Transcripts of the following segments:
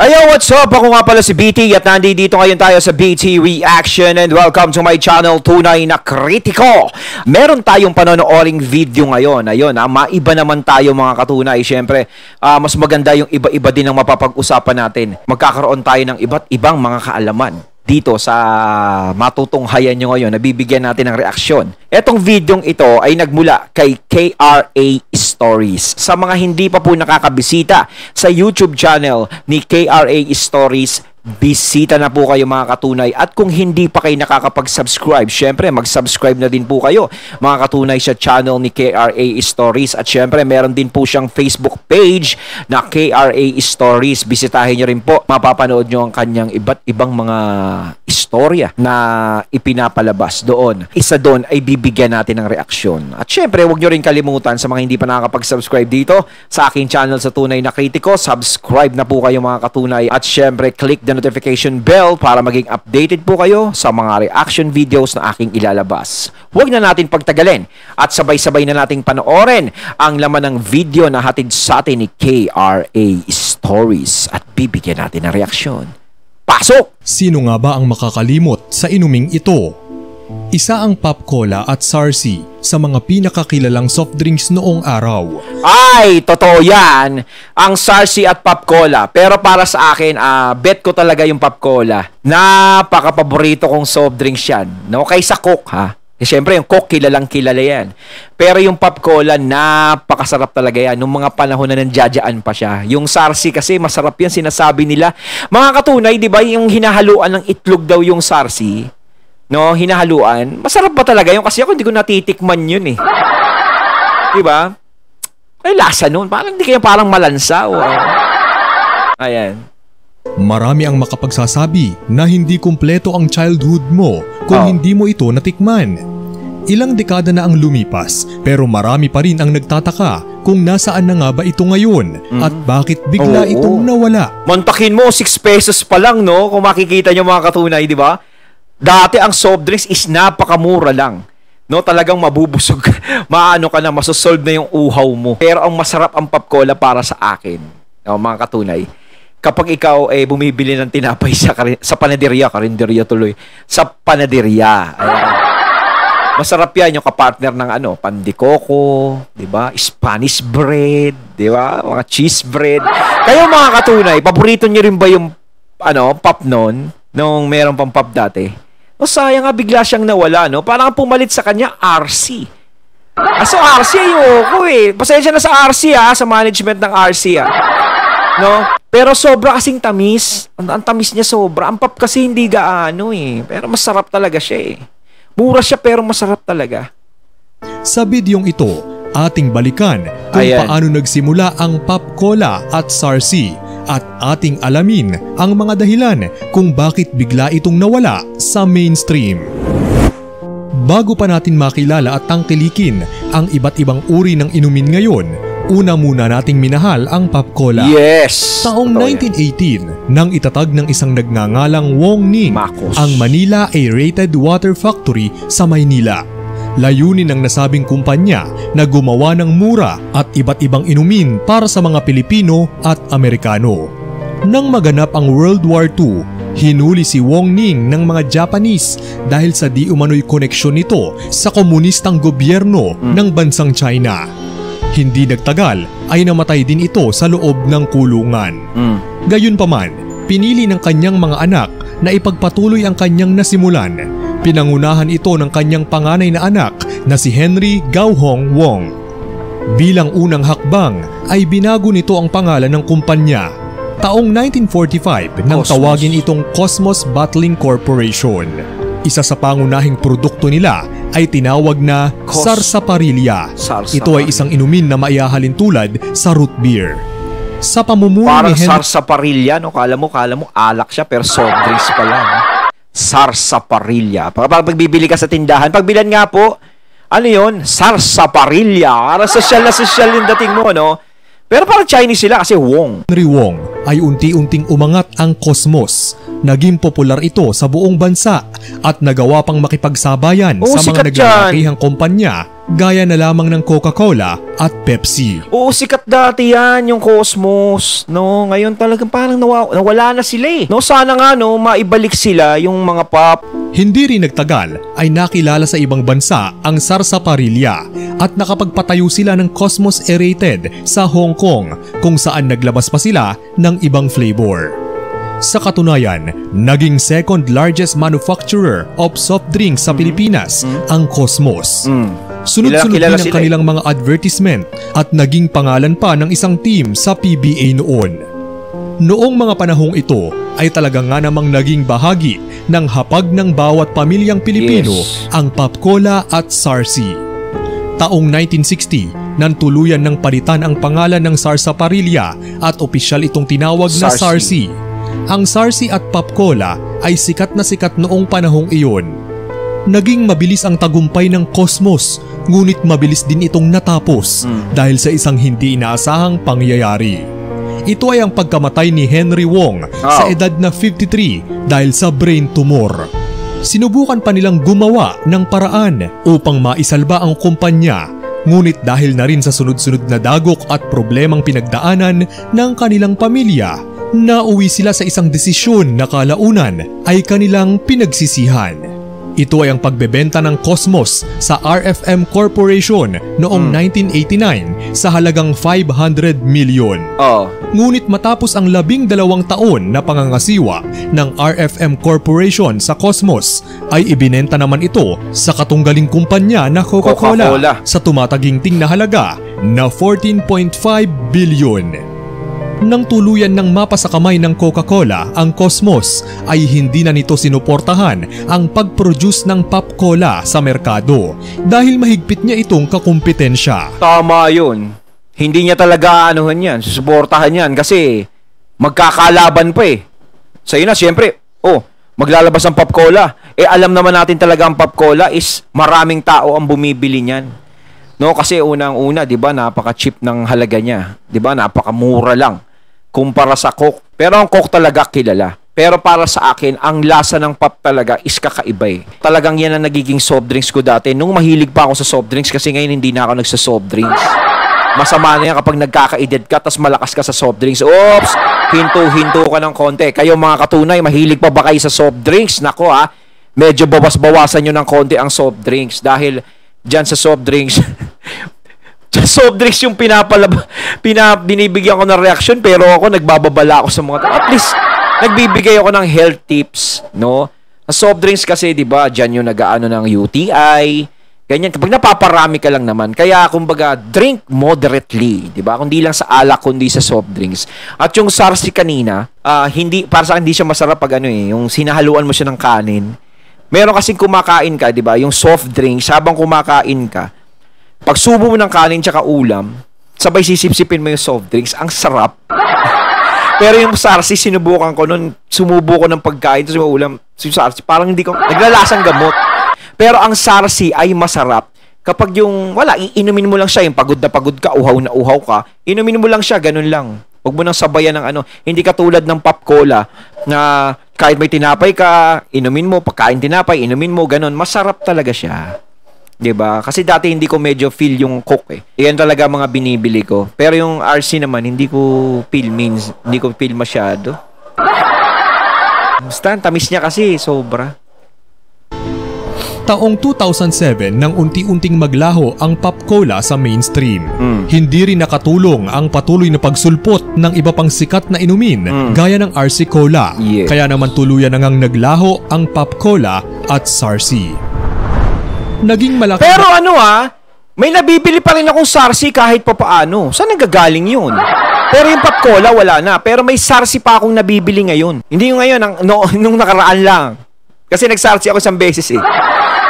Ayo, what's up? Ako nga pala si BT at nandito ngayon tayo sa BT Reaction and welcome to my channel, Tunay na Kritiko. Meron tayong panonooring video ngayon. Ayun, maiba naman tayo mga katunay. Siyempre, mas maganda yung iba-iba din ang mapapag-usapan natin. Magkakaroon tayo ng iba't ibang mga kaalaman dito sa matutunghayan nyo ngayon. Nabibigyan natin ng reaksyon. Etong videong ito ay nagmula kay KRA Stories. Sa mga hindi pa po nakakabisita sa YouTube channel ni KRA Stories, bisita na po kayo mga katunay. At kung hindi pa kayo nakakapag-subscribe, syempre mag-subscribe na din po kayo mga katunay sa channel ni KRA Stories. At syempre meron din po siyang Facebook page na KRA Stories. Bisitahin nyo rin po. Mapapanood nyo ang kanyang iba't ibang mga istorya na ipinapalabas doon. Isa doon ay bibigyan natin ng reaksyon. At syempre huwag nyo rin kalimutan sa mga hindi pa nakakapag-subscribe dito sa aking channel sa Tunay na Kritiko. Subscribe na po kayo mga katunay. At syempre click the notification bell para maging updated po kayo sa mga reaction videos na aking ilalabas. Huwag na natin pagtagalin at sabay-sabay na nating panoorin ang laman ng video na hatid sa atin ni KRA Stories at bibigyan natin ng reaksyon. Pasok! Sino nga ba ang makakalimot sa inuming ito? Isa ang Pop Cola at Sarsi sa mga pinakakilalang soft drinks noong araw. Ay, totoo yan. Ang Sarsi at Pop Cola. Pero para sa akin, bet ko talaga yung Pop Cola. Napaka-paborito kong soft drinks yan. No? Kaysa Coke, ha? Siyempre, yung Coke, kilalang kilala yan. Pero yung Pop Cola, napakasarap talaga yan. Nung mga panahon na nandiyadyaan pa siya. Yung Sarsi kasi, masarap yan, sinasabi nila. Mga katunay, di ba, yung hinahaluan ng itlog daw yung Sarsi, no, hinahaluan. Masarap ba talaga yun? Kasi ako hindi ko natitikman yun eh. Diba? Ay, lasa nun. Parang hindi kayo parang malansa. O, ayan. Marami ang makapagsasabi na hindi kumpleto ang childhood mo kung hindi mo ito natikman. Ilang dekada na ang lumipas pero marami pa rin ang nagtataka kung nasaan na nga ba ito ngayon at bakit bigla itong nawala. Montakin mo, 6 pesos pa lang, no? Kung makikita nyo mga katunay, di ba? Dati ang soft drinks is napakamura lang. No, talagang mabubusog. Maano ka na, masosolve na yung uhaw mo. Pero ang masarap ang Pop Cola para sa akin, no, mga katunay. Kapag ikaw bumibili ng tinapay sa panaderia, karinderya tuloy, sa panaderia. Ayan. Masarap yan yung kapartner ng pandikoko, 'di ba? Spanish bread, 'di ba? Mga cheese bread. Kayo mga katunay, paborito niyo rin ba yung pop noon nung meron pang pop dati? O sayang nga bigla siyang nawala, no? Parang pumalit sa kanya RC. So RC ayoko eh. Pasensya na sa RC sa management ng RC no? Pero sobra kasing tamis. Ang tamis niya sobra. Ang pop kasi hindi gaano eh. Pero masarap talaga siya eh. Mura siya pero masarap talaga. Sa bidyong ito, ating balikan kung paano nagsimula ang Pop Cola at Sarsi at ating alamin ang mga dahilan kung bakit bigla itong nawala sa mainstream. Bago pa natin makilala at tangkilikin ang iba't ibang uri ng inumin ngayon, una muna nating minahal ang Pop Cola. Yes! Taong 1918, nang itatag ng isang nagngangalang Wong Ning ang Manila Aerated Water Factory sa Maynila. Layunin ng nasabing kumpanya na gumawa ng mura at iba't ibang inumin para sa mga Pilipino at Amerikano. Nang maganap ang World War II, hinuli si Wong Ning ng mga Japanese dahil sa di umano'y koneksyon nito sa komunistang gobyerno ng bansang China. Hindi nagtagal ay namatay din ito sa loob ng kulungan. Gayunpaman, pinili ng kanyang mga anak na ipagpatuloy ang kanyang nasimulan. Pinangunahan ito ng kanyang panganay na anak na si Henry Gauhong Wong. Bilang unang hakbang ay binago nito ang pangalan ng kumpanya. Taong 1945 nang tawagin itong Cosmos Bottling Corporation. Isa sa pangunahing produkto nila ay tinawag na Sarsaparilla. Ito ay isang inumin na maihahalin tulad sa root beer. Sa pamumuno parang ni Henry... Sarsaparilla, no? Kala mo alak siya pero soft drinks pala. No? Sarsaparilla. Pag bibili ka sa tindahan, pagbilan nga po, ano yun? Sarsaparilla. Para social na social yung dating mo, no? Pero parang Chinese sila kasi Wong. Henry Wong ay unti-unting umangat ang Cosmos. Naging popular ito sa buong bansa at nagawa pang makipagsabayan sa mga naglalakihang kumpanya gaya na lamang ng Coca-Cola at Pepsi. Oo, sikat dati yan, yung Cosmos. No, ngayon talagang parang nawala na sila eh. No, sana nga no, maibalik sila yung mga pop. Hindi rin nagtagal ay nakilala sa ibang bansa ang sarsaparilla at nakapagpatayo sila ng Cosmos Aerated sa Hong Kong kung saan naglabas pa sila ng ibang flavor. Sa katunayan, naging second largest manufacturer of soft drinks sa Pilipinas ang Cosmos. Sunod-sunod din ang kanilang mga advertisement at naging pangalan pa ng isang team sa PBA noon. Noong mga panahong ito ay talaga nga namang naging bahagi ng hapag ng bawat pamilyang Pilipino ang Pop-Cola at Sarsi. Taong 1960, nang tuluyan ng palitan ang pangalan ng sarsaparilla at opisyal itong tinawag na Sarsi. Ang Sarsi at Pop-Cola ay sikat na sikat noong panahong iyon. Naging mabilis ang tagumpay ng Cosmos, ngunit mabilis din itong natapos dahil sa isang hindi inaasahang pangyayari. Ito ay ang pagkamatay ni Henry Wong sa edad na 53 dahil sa brain tumor. Sinubukan pa nilang gumawa ng paraan upang maisalba ang kumpanya, ngunit dahil na rin sa sunod-sunod na dagok at problemang pinagdaanan ng kanilang pamilya, nauwi sila sa isang desisyon na kalaunan ay kanilang pinagsisihan. Ito ay ang pagbebenta ng Cosmos sa RFM Corporation noong 1989 sa halagang 500 million. Ngunit matapos ang 12 taon na pangangasiwa ng RFM Corporation sa Cosmos, ay ibinenta naman ito sa katunggaling kumpanya na Coca-Cola sa tumataginting na halaga na 14.5 billion. Nang tuluyan ng mapasakamay ng Coca-Cola ang Cosmos, ay hindi na nito sinuportahan ang pag-produce ng Pop-Cola sa merkado dahil mahigpit niya itong kakumpetensya. Tama yun. Hindi niya talaga yan, susuportahan yan kasi magkakalaban pa eh. Sa'yo na, siyempre, maglalabas ang Pop-Cola. Alam naman natin talaga ang Pop-Cola is maraming tao ang bumibili niyan. No, kasi unang-una, 'di ba, napaka-cheap ng halaga niya. 'Di ba? Napakamura lang kumpara sa Coke. Pero ang Coke talaga kilala. Pero para sa akin, ang lasa ng pop talaga is kakaiba eh. Talagang yan ang nagiging soft drinks ko dati. Nung mahilig pa ako sa soft drinks kasi ngayon hindi na ako nagsa-soft drinks. Masama na yan kapag nagkaka-edad ka tas malakas ka sa soft drinks. Oops! Hinto-hinto ka ng konti. Kayo mga katunay, mahilig pa ba kayo sa soft drinks? Nako medyo bawas-bawasan nyo ng konti ang soft drinks dahil dyan sa soft drinks soft drinks yung binibigyan ko ng reaction, pero ako nagbababala ako sa mga at least nagbibigay ako ng health tips, no? Sa soft drinks kasi, 'di ba, diyan yung nag-aano ng UTI, ganyan. Kapag napaparami ka lang naman, kaya kumbaga drink moderately, 'di ba? Kundi lang sa alak, kundi sa soft drinks. At yung Sarsi kanina, hindi para sa akin hindi siya masarap pag yung sinahaluan mo siya ng kanin. Meron kasing kumakain ka, 'di ba? Yung soft drinks habang kumakain ka, pag subo mo ng kanin tsaka ulam, sabay sisip-sipin mo yung soft drinks, ang sarap. Pero yung Sarsi, sinubukan ko nun, sumubo ko ng pagkain, tapos yung ulam, yung Sarsi, parang hindi ko, naglalasang gamot. Pero ang Sarsi ay masarap kapag yung, iinumin mo lang siya, yung pagod na pagod ka, uhaw na uhaw ka, inumin mo lang siya, ganun lang. Huwag mo nang sabayan ng hindi katulad ng Pop-Cola, na kahit may tinapay ka, inumin mo, pagkain tinapay, inumin mo, ganun, masarap talaga siya. 'Di ba? Kasi dati hindi ko medyo feel yung Coke eh. Iyan talaga mga binibili ko. Pero yung RC naman hindi ko feel masyado. Basta tamis niya kasi sobra. Taong 2007 nang unti-unting maglaho ang Pop-Cola sa mainstream. Hindi rin nakatulong ang patuloy na pagsulpot ng iba pang sikat na inumin gaya ng RC Cola. Kaya naman tuluyan na ngang naglaho ang Pop-Cola at Sarsi. Naging malaki. Pero may nabibili pa rin akong Sarsi kahit pa paano. Saan nagagaling yun? Pero yung Pop-Cola wala na. Pero may Sarsi pa akong nabibili ngayon. Hindi yung ngayon, nung nakaraan lang. Kasi nag-Sarsi ako isang beses eh.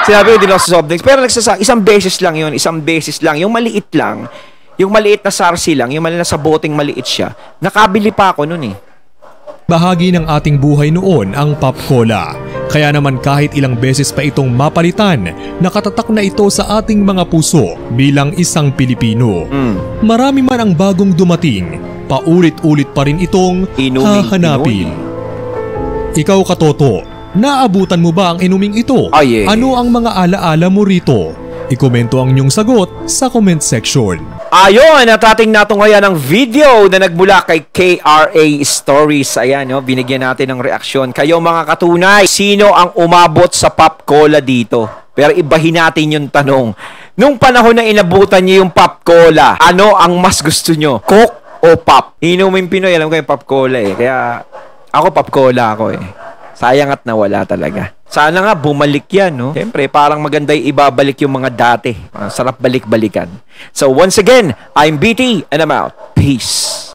Sinabi ko din ako sa soft drinks. Pero isang beses lang yun. Isang beses lang. Yung maliit lang. Yung maliit na Sarsi lang. Yung maliit na sa boteng maliit siya. Nakabili pa ako nun eh. Bahagi ng ating buhay noon ang Pop-Cola. Kaya naman kahit ilang beses pa itong mapalitan, nakatatak na ito sa ating mga puso bilang isang Pilipino. Marami man ang bagong dumating, paulit-ulit pa rin itong hahanapin. Ikaw Katoto, naabutan mo ba ang inuming ito? Yeah. Ano ang mga alaala mo rito? Ikomento ang inyong sagot sa comment section. Ayon, at ating natunghayan ang video na nagmula kay KRA Stories. Ayan, no, binigyan natin ng reaksyon. Kayo mga katunay, sino ang umabot sa Pop Cola dito? Pero ibahin natin yung tanong. Nung panahon na inabutan niyo yung Pop Cola, ano ang mas gusto nyo? Coke o Pop? Inumin Pinoy, alam ko yung Pop Cola eh. Kaya ako Pop Cola ako eh. Sayang at nawala talaga. Sana nga bumalik yan, no? Siyempre, parang maganda ibabalik yung mga dati. Sarap balik-balikan. So once again, I'm BT and I'm out. Peace.